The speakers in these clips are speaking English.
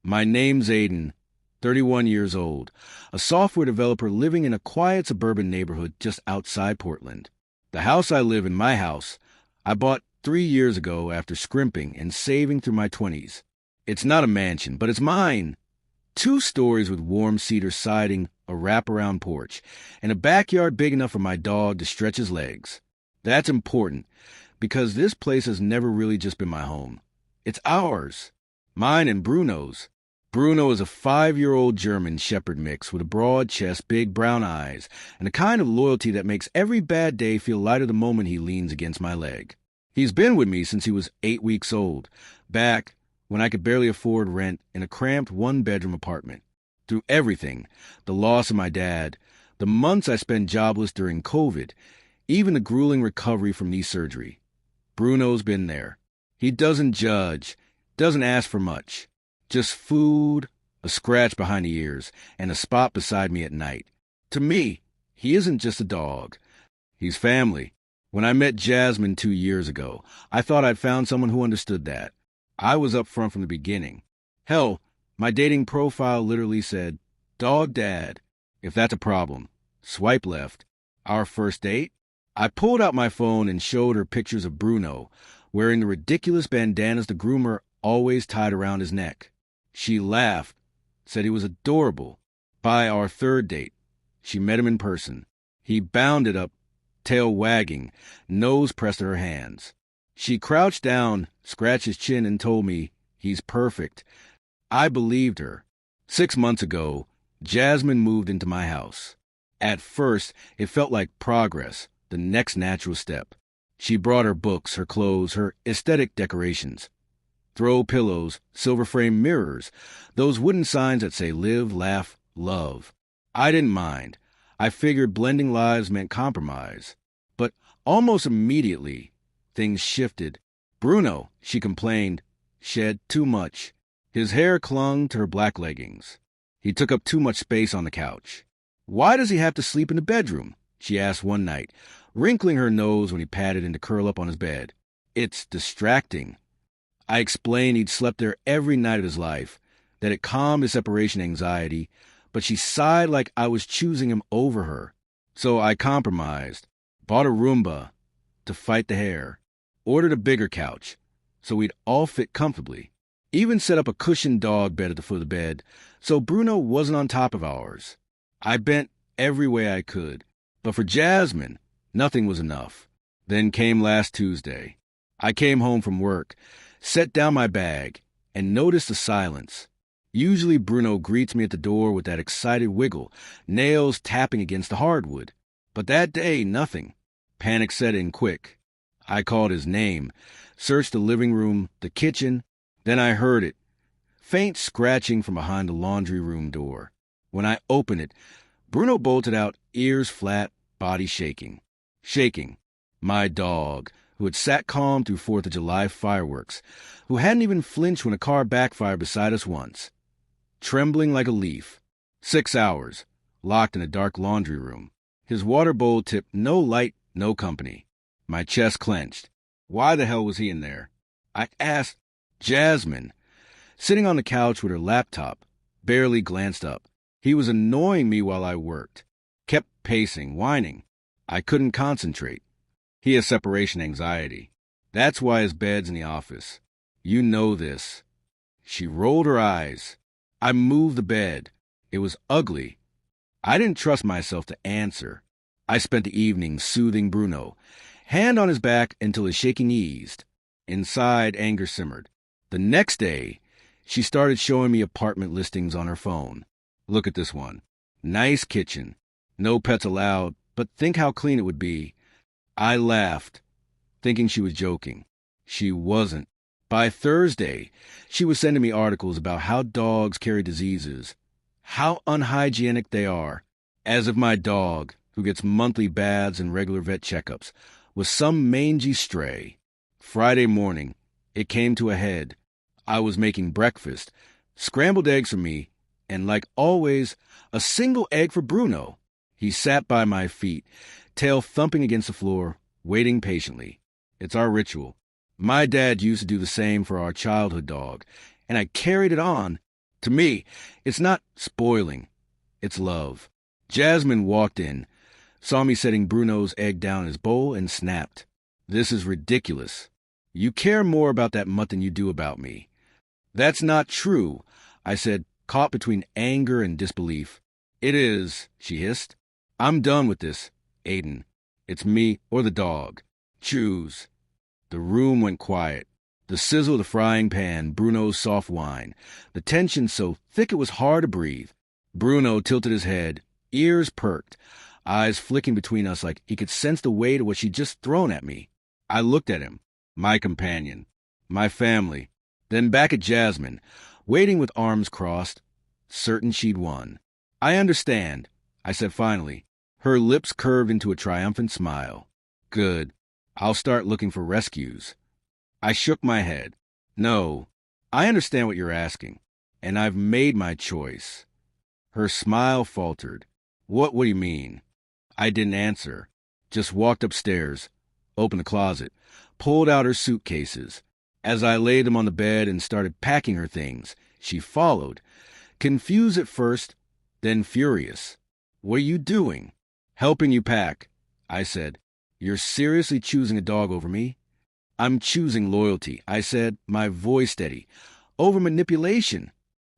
My name's Aiden, 31 years old, a software developer living in a quiet suburban neighborhood just outside Portland. The house I live in, my house, I bought 3 years ago after scrimping and saving through my 20s. It's not a mansion, but it's mine. 2 stories with warm cedar siding, a wraparound porch, and a backyard big enough for my dog to stretch his legs. That's important, because this place has never really just been my home. It's ours. Mine and Bruno's. Bruno is a 5-year-old German shepherd mix with a broad chest, big brown eyes, and a kind of loyalty that makes every bad day feel lighter the moment he leans against my leg. He's been with me since he was 8 weeks old, back when I could barely afford rent in a cramped 1-bedroom apartment. Through everything, the loss of my dad, the months I spent jobless during COVID, even the grueling recovery from knee surgery. Bruno's been there. He doesn't judge, doesn't ask for much. Just food, a scratch behind the ears, and a spot beside me at night. To me, he isn't just a dog. He's family. When I met Jasmine 2 years ago, I thought I'd found someone who understood that. I was up front from the beginning. Hell, my dating profile literally said, "Dog Dad." If that's a problem, swipe left. Our first date? I pulled out my phone and showed her pictures of Bruno, wearing the ridiculous bandanas the groomer always tied around his neck. She laughed, said he was adorable. By our third date, she met him in person. He bounded up, tail wagging, nose pressed to her hands. She crouched down, scratched his chin, and told me, "He's perfect." I believed her. 6 months ago, Jasmine moved into my house. At first, it felt like progress, the next natural step. She brought her books, her clothes, her aesthetic decorations. Throw pillows, silver-framed mirrors, those wooden signs that say live, laugh, love. I didn't mind. I figured blending lives meant compromise. But almost immediately, things shifted. Bruno, she complained, shed too much. His hair clung to her black leggings. He took up too much space on the couch. "Why does he have to sleep in the bedroom?" she asked one night, wrinkling her nose when he patted in to curl up on his bed. "It's distracting." I explained he'd slept there every night of his life, that it calmed his separation anxiety, but she sighed like I was choosing him over her. So I compromised, bought a Roomba to fight the hair, ordered a bigger couch so we'd all fit comfortably, even set up a cushioned dog bed at the foot of the bed so Bruno wasn't on top of ours. I bent every way I could, but for Jasmine, nothing was enough. Then came last Tuesday. I came home from work, set down my bag, and noticed the silence. Usually Bruno greets me at the door with that excited wiggle, nails tapping against the hardwood. But that day, nothing. Panic set in quick. I called his name, searched the living room, the kitchen, then I heard it. Faint scratching from behind the laundry room door. When I opened it, Bruno bolted out, ears flat, body shaking. Shaking. My dog, who had sat calm through 4th of July fireworks, who hadn't even flinched when a car backfired beside us once. Trembling like a leaf. 6 hours, locked in a dark laundry room. His water bowl tipped, no light, no company. My chest clenched. Why the hell was he in there? I asked. Jasmine, sitting on the couch with her laptop, barely glanced up. He was annoying me while I worked. Kept pacing, whining. I couldn't concentrate. He has separation anxiety. That's why his bed's in the office. You know this. She rolled her eyes. I moved the bed. It was ugly. I didn't trust myself to answer. I spent the evening soothing Bruno, hand on his back until his shaking eased. Inside, anger simmered. The next day, she started showing me apartment listings on her phone. Look at this one. Nice kitchen. No pets allowed, but think how clean it would be. I laughed, thinking she was joking. She wasn't. By Thursday, she was sending me articles about how dogs carry diseases, how unhygienic they are, as if my dog, who gets monthly baths and regular vet checkups, was some mangy stray. Friday morning, it came to a head. I was making breakfast, scrambled eggs for me, and like always, a single egg for Bruno. He sat by my feet, tail thumping against the floor, waiting patiently. It's our ritual. My dad used to do the same for our childhood dog, and I carried it on. To me, it's not spoiling, it's love. Jasmine walked in, saw me setting Bruno's egg down in his bowl, and snapped. This is ridiculous. You care more about that mutt than you do about me. That's not true, I said, caught between anger and disbelief. It is, she hissed. I'm done with this, Aiden. It's me or the dog. Choose. The room went quiet. The sizzle of the frying pan, Bruno's soft whine, the tension so thick it was hard to breathe. Bruno tilted his head, ears perked, eyes flicking between us like he could sense the weight of what she'd just thrown at me. I looked at him, my companion, my family, then back at Jasmine, waiting with arms crossed, certain she'd won. I understand, I said finally. Her lips curved into a triumphant smile. Good. I'll start looking for rescues. I shook my head. No, I understand what you're asking, and I've made my choice. Her smile faltered. What do you mean? I didn't answer, just walked upstairs, opened the closet, pulled out her suitcases. As I laid them on the bed and started packing her things, she followed, confused at first, then furious. What are you doing? Helping you pack, I said. You're seriously choosing a dog over me? I'm choosing loyalty, I said, my voice steady. Over manipulation.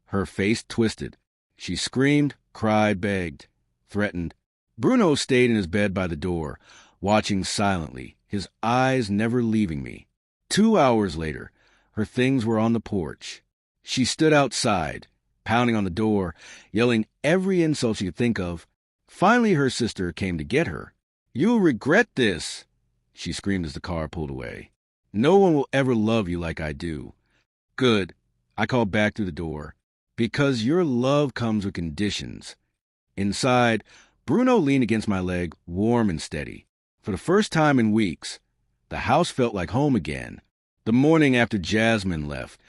Her face twisted. She screamed, cried, begged, threatened. Bruno stayed in his bed by the door, watching silently, his eyes never leaving me. 2 hours later, her things were on the porch. She stood outside, pounding on the door, yelling every insult she could think of. Finally, her sister came to get her. You'll regret this, she screamed as the car pulled away. No one will ever love you like I do. Good, I called back through the door. Because your love comes with conditions. Inside, Bruno leaned against my leg, warm and steady. For the first time in weeks, the house felt like home again. The morning after Jasmine left,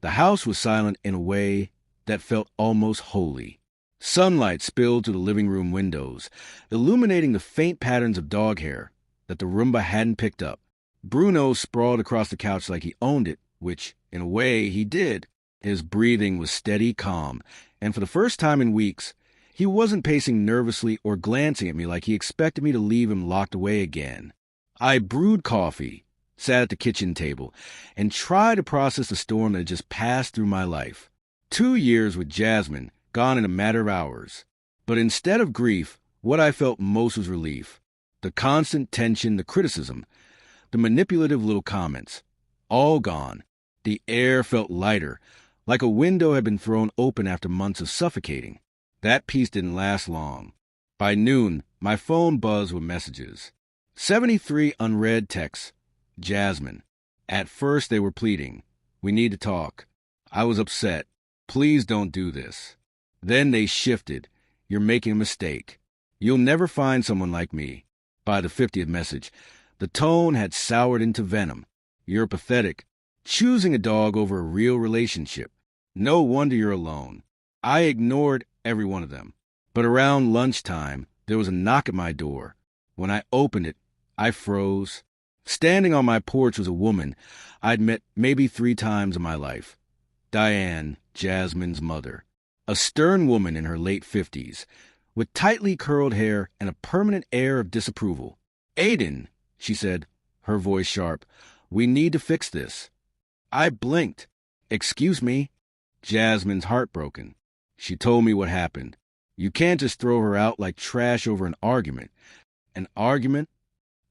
the house was silent in a way that felt almost holy. Sunlight spilled through the living room windows, illuminating the faint patterns of dog hair that the Roomba hadn't picked up. Bruno sprawled across the couch like he owned it, which, in a way, he did. His breathing was steady, calm, and for the first time in weeks, he wasn't pacing nervously or glancing at me like he expected me to leave him locked away again. I brewed coffee, sat at the kitchen table, and tried to process the storm that had just passed through my life. 2 years with Jasmine, gone in a matter of hours. But instead of grief, what I felt most was relief. The constant tension, the criticism, the manipulative little comments, all gone. The air felt lighter, like a window had been thrown open after months of suffocating. That peace didn't last long. By noon, my phone buzzed with messages. 73 unread texts. Jasmine. At first they were pleading. We need to talk. I was upset. Please don't do this. Then they shifted. You're making a mistake. You'll never find someone like me. By the 50th message, the tone had soured into venom. You're pathetic. Choosing a dog over a real relationship. No wonder you're alone. I ignored every one of them. But around lunchtime, there was a knock at my door. When I opened it, I froze. Standing on my porch was a woman I'd met maybe 3 times in my life. Diane, Jasmine's mother. A stern woman in her late 50s, with tightly curled hair and a permanent air of disapproval. Aiden, she said, her voice sharp, we need to fix this. I blinked. Excuse me? Jasmine's heartbroken. She told me what happened. You can't just throw her out like trash over an argument. An argument?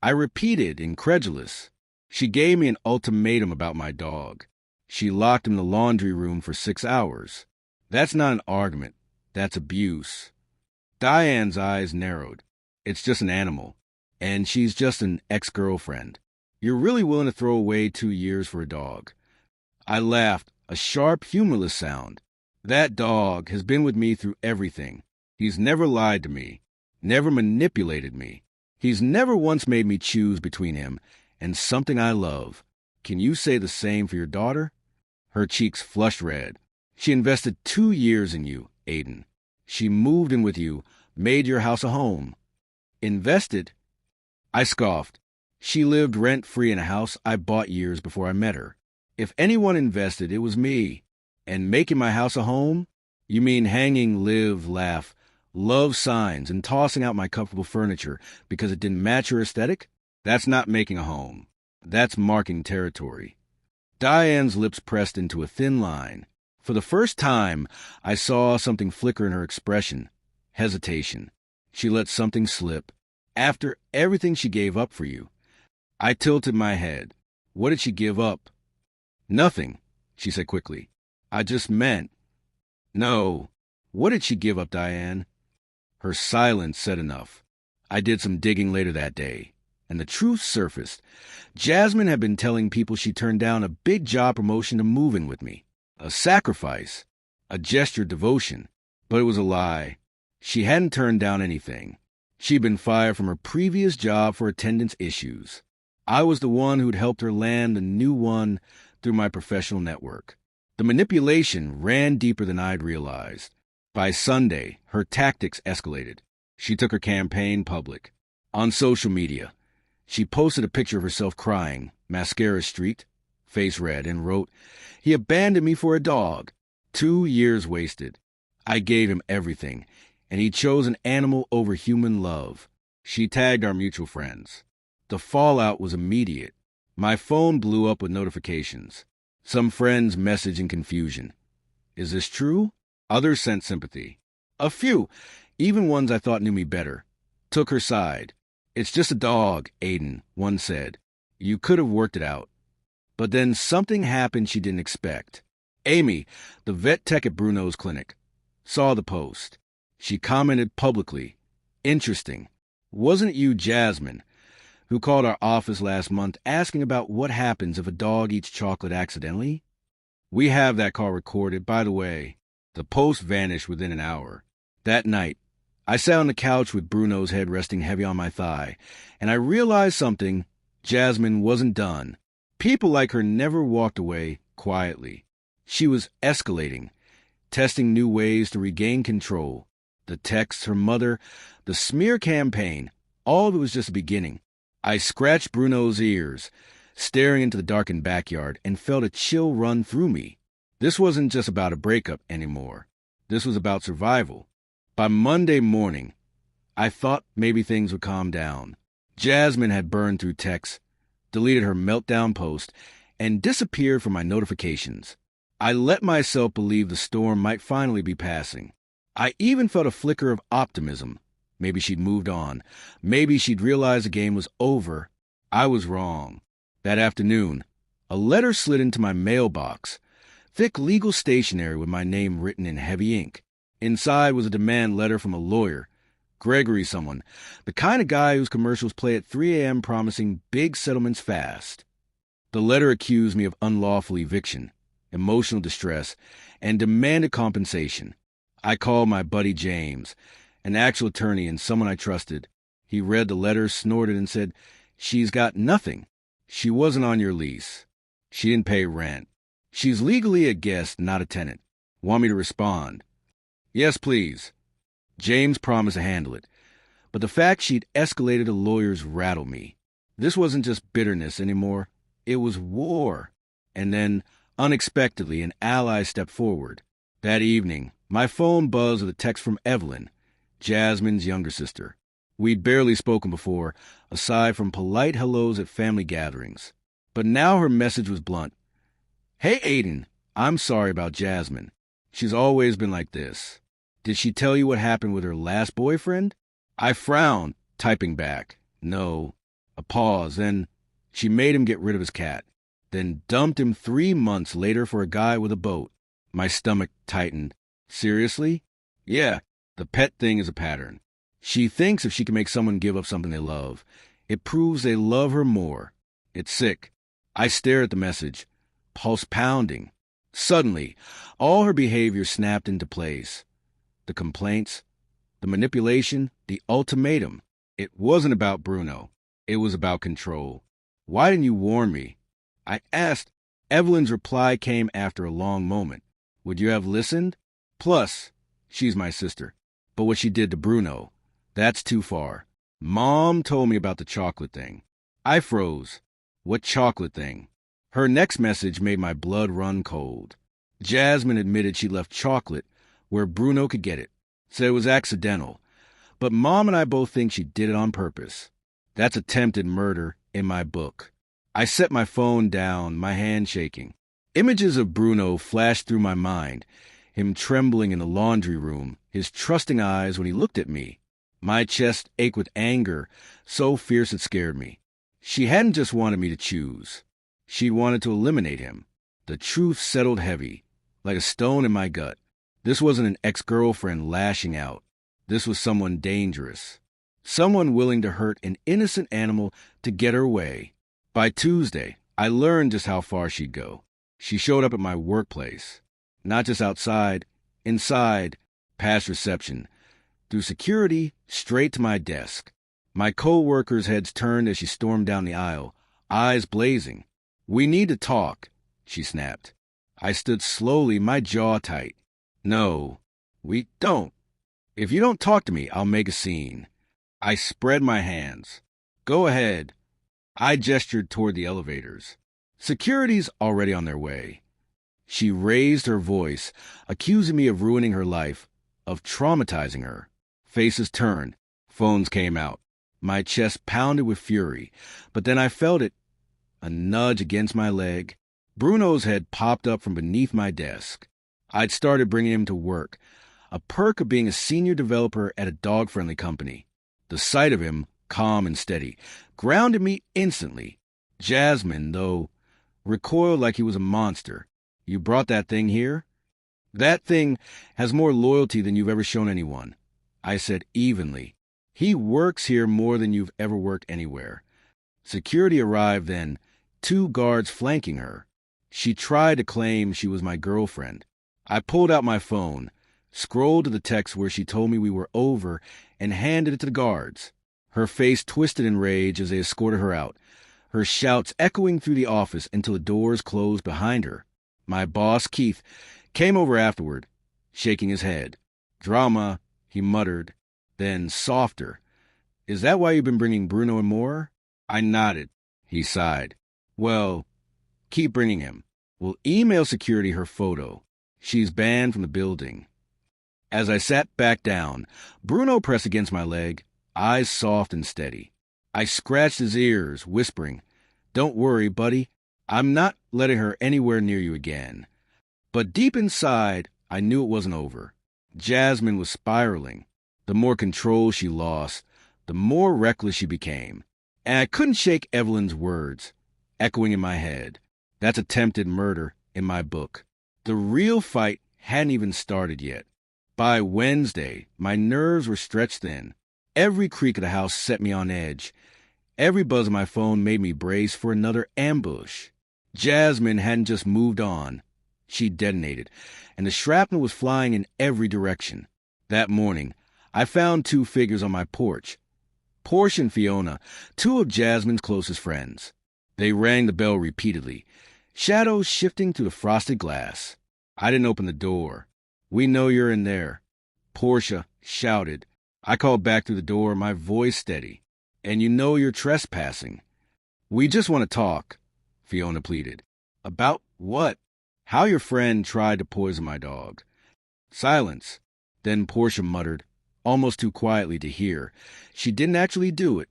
I repeated, incredulous. She gave me an ultimatum about my dog. She locked him in the laundry room for 6 hours. That's not an argument. That's abuse. Diane's eyes narrowed. It's just an animal. And she's just an ex-girlfriend. You're really willing to throw away 2 years for a dog. I laughed, a sharp, humorless sound. That dog has been with me through everything. He's never lied to me, never manipulated me. He's never once made me choose between him and something I love. Can you say the same for your daughter? Her cheeks flushed red. She invested 2 years in you, Aiden. She moved in with you, made your house a home. Invested? I scoffed. She lived rent-free in a house I bought years before I met her. If anyone invested, it was me. And making my house a home? You mean hanging live, laugh, love signs and tossing out my comfortable furniture because it didn't match your aesthetic? That's not making a home. That's marking territory. Diane's lips pressed into a thin line. For the first time, I saw something flicker in her expression. Hesitation. She let something slip. After everything she gave up for you. I tilted my head. What did she give up? Nothing, she said quickly. I just meant. No. What did she give up, Diane? Her silence said enough. I did some digging later that day, and the truth surfaced. Jasmine had been telling people she turned down a big job promotion to move in with me. A sacrifice. A gesture of devotion. But it was a lie. She hadn't turned down anything. She'd been fired from her previous job for attendance issues. I was the one who'd helped her land a new one through my professional network. The manipulation ran deeper than I'd realized. By Sunday, her tactics escalated. She took her campaign public. On social media, she posted a picture of herself crying, mascara streaked, face red, and wrote, "He abandoned me for a dog. 2 years wasted. I gave him everything, and he chose an animal over human love." She tagged our mutual friends. The fallout was immediate. My phone blew up with notifications. Some friends messaged in confusion. Is this true? Others sent sympathy. A few, even ones I thought knew me better, took her side. "It's just a dog," Aiden, one said. "You could have worked it out." But then something happened she didn't expect. Amy, the vet tech at Bruno's clinic, saw the post. She commented publicly, "Interesting. Wasn't it you, Jasmine, who called our office last month asking about what happens if a dog eats chocolate accidentally?" We have that call recorded, by the way. The post vanished within an hour. That night, I sat on the couch with Bruno's head resting heavy on my thigh, and I realized something. Jasmine wasn't done. People like her never walked away quietly. She was escalating, testing new ways to regain control. The texts, her mother, the smear campaign, all of it was just the beginning. I scratched Bruno's ears, staring into the darkened backyard, and felt a chill run through me. This wasn't just about a breakup anymore. This was about survival. By Monday morning, I thought maybe things would calm down. Jasmine had burned through texts, deleted her meltdown post, and disappeared from my notifications. I let myself believe the storm might finally be passing. I even felt a flicker of optimism. Maybe she'd moved on. Maybe she'd realized the game was over. I was wrong. That afternoon, a letter slid into my mailbox. Thick legal stationery with my name written in heavy ink. Inside was a demand letter from a lawyer. Gregory someone. The kind of guy whose commercials play at 3 a.m. promising big settlements fast. The letter accused me of unlawful eviction, emotional distress, and demanded compensation. I called my buddy James, an actual attorney and someone I trusted. He read the letter, snorted, and said, "She's got nothing. She wasn't on your lease. She didn't pay rent. She's legally a guest, not a tenant. Want me to respond?" "Yes, please." James promised to handle it. But the fact she'd escalated to lawyers rattled me. This wasn't just bitterness anymore. It was war. And then, unexpectedly, an ally stepped forward. That evening, my phone buzzed with a text from Evelyn, Jasmine's younger sister. We'd barely spoken before, aside from polite hellos at family gatherings. But now her message was blunt. "Hey, Aiden, I'm sorry about Jasmine. She's always been like this. Did she tell you what happened with her last boyfriend?" I frowned, typing back. No. A pause, then she made him get rid of his cat. Then dumped him 3 months later for a guy with a boat. My stomach tightened. Seriously? Yeah, the pet thing is a pattern. She thinks if she can make someone give up something they love, it proves they love her more. It's sick. I stare at the message, pulse pounding. Suddenly, all her behavior snapped into place. The complaints, the manipulation, the ultimatum. It wasn't about Bruno. It was about control. "Why didn't you warn me?" I asked. Evelyn's reply came after a long moment. "Would you have listened? Plus, she's my sister. But what she did to Bruno, that's too far. Mom told me about the chocolate thing." I froze. What chocolate thing? Her next message made my blood run cold. Jasmine admitted she left chocolate where Bruno could get it. Said it was accidental. But Mom and I both think she did it on purpose. That's attempted murder in my book. I set my phone down, my hand shaking. Images of Bruno flashed through my mind. Him trembling in the laundry room, his trusting eyes when he looked at me. My chest ached with anger, so fierce it scared me. She hadn't just wanted me to choose. She wanted to eliminate him. The truth settled heavy, like a stone in my gut. This wasn't an ex-girlfriend lashing out. This was someone dangerous. Someone willing to hurt an innocent animal to get her way. By Tuesday, I learned just how far she'd go. She showed up at my workplace. Not just outside, inside, past reception. Through security, straight to my desk. My co-workers' heads turned as she stormed down the aisle, eyes blazing. "We need to talk," she snapped. I stood slowly, my jaw tight. "No, we don't. If you don't talk to me, I'll make a scene." I spread my hands. "Go ahead." I gestured toward the elevators. "Security's already on their way." She raised her voice, accusing me of ruining her life, of traumatizing her. Faces turned. Phones came out. My chest pounded with fury, but then I felt it. A nudge against my leg. Bruno's head popped up from beneath my desk. I'd started bringing him to work, a perk of being a senior developer at a dog-friendly company. The sight of him, calm and steady, grounded me instantly. Jasmine, though, recoiled like he was a monster. "You brought that thing here?" "That thing has more loyalty than you've ever shown anyone," I said evenly. "He works here more than you've ever worked anywhere." Security arrived then, 2 guards flanking her. She tried to claim she was my girlfriend. I pulled out my phone, scrolled to the text where she told me we were over, and handed it to the guards. Her face twisted in rage as they escorted her out, her shouts echoing through the office until the doors closed behind her. My boss, Keith, came over afterward, shaking his head. "Drama," he muttered, then softer. "Is that why you've been bringing Bruno and more?" I nodded. He sighed. "Well, keep bringing him. We'll email security her photo. She's banned from the building." As I sat back down, Bruno pressed against my leg, eyes soft and steady. I scratched his ears, whispering, "Don't worry, buddy. I'm not letting her anywhere near you again." But deep inside, I knew it wasn't over. Jasmine was spiraling. The more control she lost, the more reckless she became. And I couldn't shake Evelyn's words, echoing in my head. That's attempted murder in my book. The real fight hadn't even started yet. By Wednesday, my nerves were stretched thin. Every creak of the house set me on edge. Every buzz of my phone made me brace for another ambush. Jasmine hadn't just moved on. She detonated, and the shrapnel was flying in every direction. That morning, I found 2 figures on my porch. Portia and Fiona, 2 of Jasmine's closest friends. They rang the bell repeatedly, shadows shifting through the frosted glass. I didn't open the door. "We know you're in there," Portia shouted. I called back through the door, my voice steady. "And you know you're trespassing." "We just want to talk," Fiona pleaded. "About what?" "How your friend tried to poison my dog." Silence. Then Portia muttered, almost too quietly to hear, "She didn't actually do it."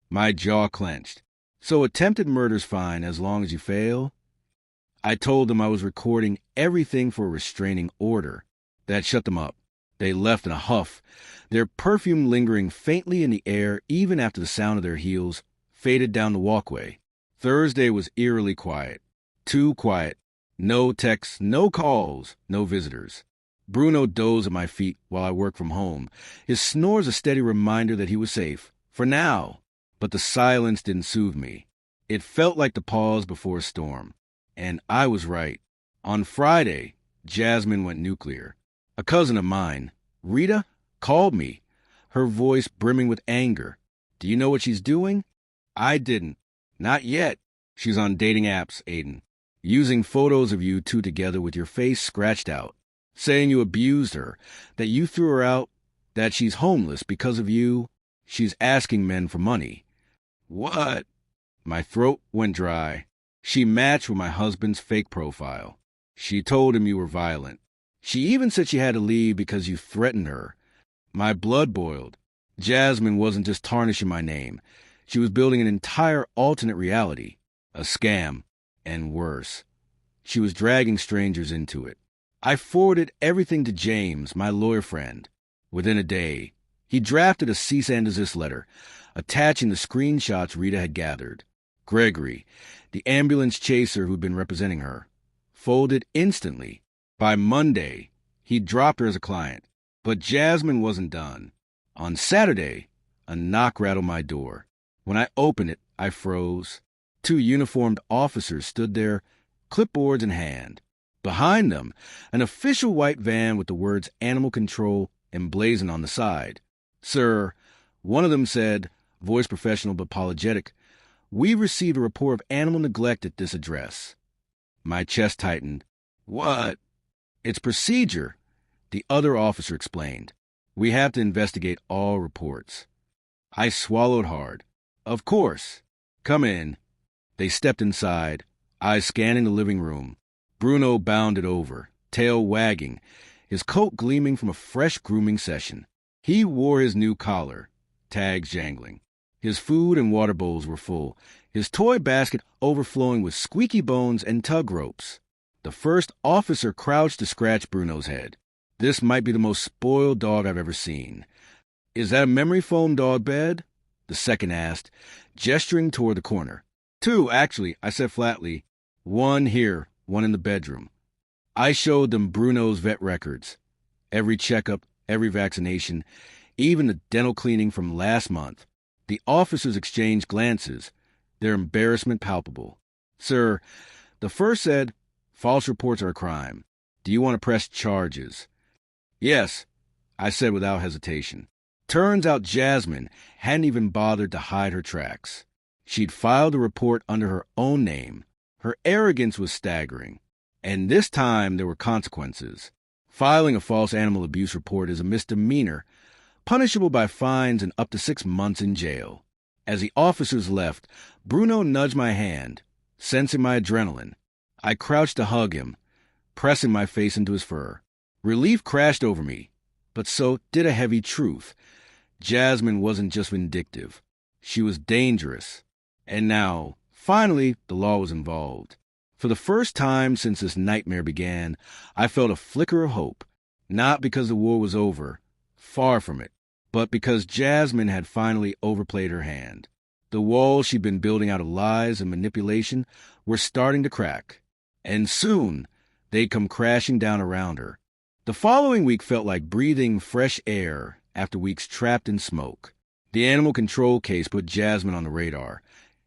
My jaw clenched. "So attempted murder's fine as long as you fail?" I told them I was recording everything for a restraining order. That shut them up. They left in a huff, their perfume lingering faintly in the air even after the sound of their heels faded down the walkway. Thursday was eerily quiet. Too quiet. No texts, no calls, no visitors. Bruno dozed at my feet while I worked from home, his snores a steady reminder that he was safe, for now. But the silence didn't soothe me. It felt like the pause before a storm. And I was right. On Friday, Jasmine went nuclear. A cousin of mine, Rita, called me, her voice brimming with anger. "Do you know what she's doing?" I didn't. "Not yet. She's on dating apps, Aiden. Using photos of you 2 together with your face scratched out. Saying you abused her, that you threw her out, that she's homeless because of you. She's asking men for money." "What?" My throat went dry. "She matched with my husband's fake profile. She told him you were violent. She even said she had to leave because you threatened her. My blood boiled. Jasmine wasn't just tarnishing my name. She was building an entire alternate reality. A scam. And worse. She was dragging strangers into it. I forwarded everything to James, my lawyer friend. Within a day, he drafted a cease and desist letter, attaching the screenshots Rita had gathered. Gregory, the ambulance chaser who'd been representing her, folded instantly. By Monday, he dropped her as a client. But Jasmine wasn't done. On Saturday, a knock rattled my door. When I opened it, I froze. 2 uniformed officers stood there, clipboards in hand. Behind them, an official white van with the words Animal Control emblazoned on the side. Sir, one of them said, voice professional but apologetic, "We received a report of animal neglect at this address." My chest tightened. What? It's procedure, the other officer explained. We have to investigate all reports. I swallowed hard. Of course. Come in. They stepped inside, eyes scanning the living room. Bruno bounded over, tail wagging, his coat gleaming from a fresh grooming session. He wore his new collar, tags jangling. His food and water bowls were full, his toy basket overflowing with squeaky bones and tug ropes. The first officer crouched to scratch Bruno's head. This might be the most spoiled dog I've ever seen. Is that a memory foam dog bed? The second asked, gesturing toward the corner. 2, actually, I said flatly. 1 here, 1 in the bedroom. I showed them Bruno's vet records. Every checkup, every vaccination, even the dental cleaning from last month. The officers exchanged glances, their embarrassment palpable. Sir, the first said, false reports are a crime. Do you want to press charges? Yes, I said without hesitation. Turns out Jasmine hadn't even bothered to hide her tracks. She'd filed a report under her own name. Her arrogance was staggering. And this time there were consequences. Filing a false animal abuse report is a misdemeanor, punishable by fines and up to 6 months in jail. As the officers left, Bruno nudged my hand, sensing my adrenaline. I crouched to hug him, pressing my face into his fur. Relief crashed over me, but so did a heavy truth. Jasmine wasn't just vindictive. She was dangerous. And now, finally, the law was involved. For the first time since this nightmare began, I felt a flicker of hope, not because the war was over, far from it, but because Jasmine had finally overplayed her hand. The walls she'd been building out of lies and manipulation were starting to crack, and soon they'd come crashing down around her. The following week felt like breathing fresh air after weeks trapped in smoke. The animal control case put Jasmine on the radar,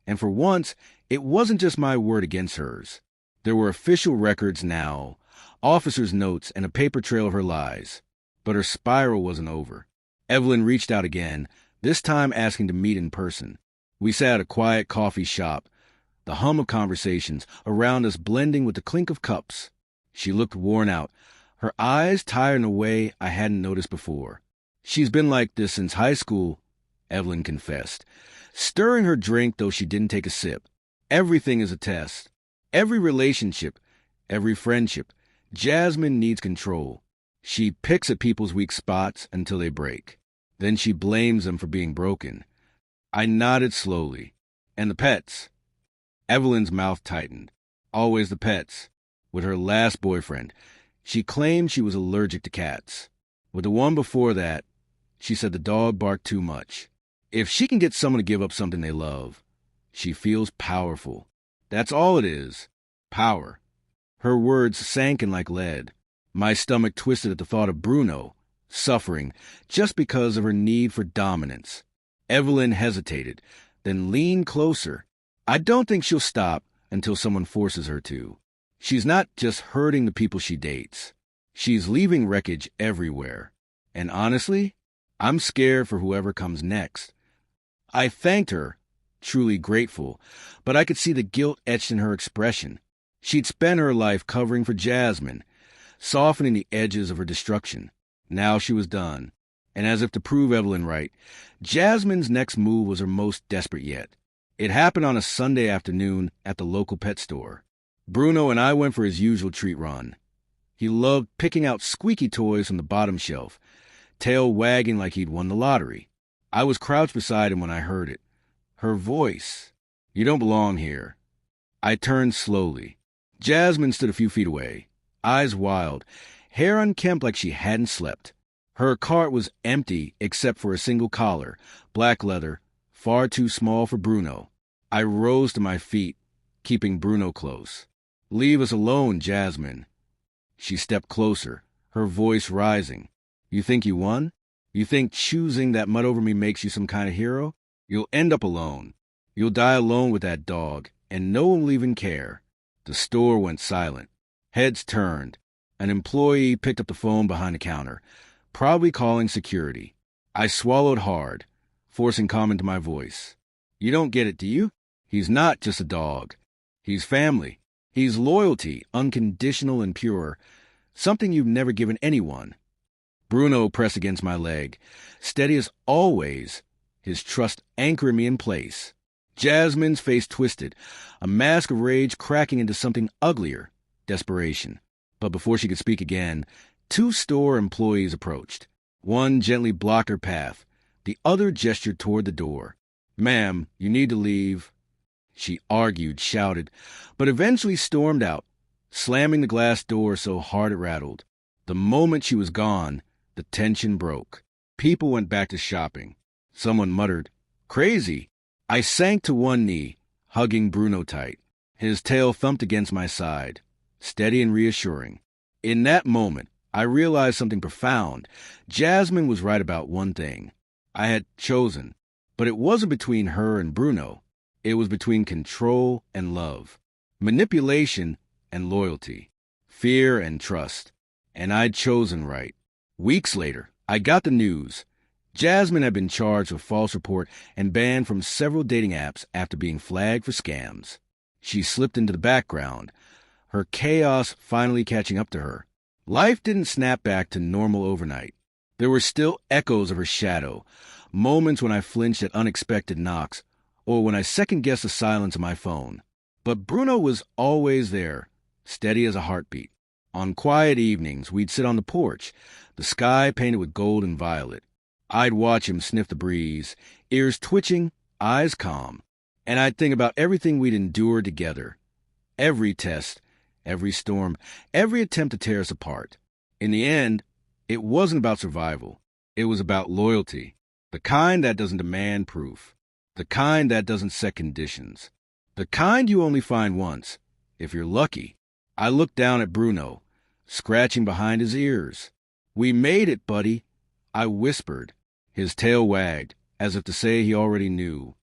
and for once, it wasn't just my word against hers. There were official records now, officers' notes, and a paper trail of her lies. But her spiral wasn't over. Evelyn reached out again, this time asking to meet in person. We sat at a quiet coffee shop, the hum of conversations around us blending with the clink of cups. She looked worn out, her eyes tired in a way I hadn't noticed before. She's been like this since high school, Evelyn confessed, stirring her drink though she didn't take a sip. Everything is a test. Every relationship, every friendship. Jasmine needs control. She picks at people's weak spots until they break. Then she blames them for being broken. I nodded slowly. And the pets? Evelyn's mouth tightened. Always the pets. With her last boyfriend, she claimed she was allergic to cats. With the one before that, she said the dog barked too much. If she can get someone to give up something they love, she feels powerful. That's all it is. Power. Her words sank in like lead. My stomach twisted at the thought of Bruno, suffering, just because of her need for dominance. Evelyn hesitated, then leaned closer. I don't think she'll stop until someone forces her to. She's not just hurting the people she dates. She's leaving wreckage everywhere. And honestly, I'm scared for whoever comes next. I thanked her, truly grateful, but I could see the guilt etched in her expression. She'd spent her life covering for Jasmine, softening the edges of her destruction. Now she was done. And as if to prove Evelyn right, Jasmine's next move was her most desperate yet. It happened on a Sunday afternoon at the local pet store. Bruno and I went for his usual treat run. He loved picking out squeaky toys from the bottom shelf, tail wagging like he'd won the lottery. I was crouched beside him when I heard it. Her voice. "You don't belong here." I turned slowly. Jasmine stood a few feet away, eyes wild, hair unkempt like she hadn't slept. Her cart was empty except for a single collar, black leather, far too small for Bruno. I rose to my feet, keeping Bruno close. "Leave us alone, Jasmine." She stepped closer, her voice rising. "You think you won? You think choosing that mud over me makes you some kind of hero? You'll end up alone. You'll die alone with that dog, and no one will even care." The store went silent. Heads turned. An employee picked up the phone behind the counter, probably calling security. I swallowed hard, forcing calm into my voice. "You don't get it, do you? He's not just a dog. He's family. He's loyalty, unconditional and pure, something you've never given anyone." Bruno pressed against my leg, steady as always, his trust anchoring me in place. Jasmine's face twisted, a mask of rage cracking into something uglier, desperation. But before she could speak again, 2 store employees approached. One gently blocked her path. The other gestured toward the door. "Ma'am, you need to leave." She argued, shouted, but eventually stormed out, slamming the glass door so hard it rattled. The moment she was gone, the tension broke. People went back to shopping. Someone muttered, "Crazy." I sank to one knee, hugging Bruno tight. His tail thumped against my side, steady and reassuring. In that moment, I realized something profound. Jasmine was right about one thing. I had chosen, but it wasn't between her and Bruno. It was between control and love, manipulation and loyalty, fear and trust. And I'd chosen right. Weeks later, I got the news. Jasmine had been charged with false report and banned from several dating apps after being flagged for scams. She slipped into the background, her chaos finally catching up to her. Life didn't snap back to normal overnight. There were still echoes of her shadow, moments when I flinched at unexpected knocks, or when I second-guessed the silence of my phone. But Bruno was always there, steady as a heartbeat. On quiet evenings, we'd sit on the porch, the sky painted with gold and violet. I'd watch him sniff the breeze, ears twitching, eyes calm. And I'd think about everything we'd endured together. Every test, every storm, every attempt to tear us apart. In the end, it wasn't about survival. It was about loyalty. The kind that doesn't demand proof. The kind that doesn't set conditions. The kind you only find once, if you're lucky. I looked down at Bruno, scratching behind his ears. "We made it, buddy," I whispered. His tail wagged, as if to say he already knew.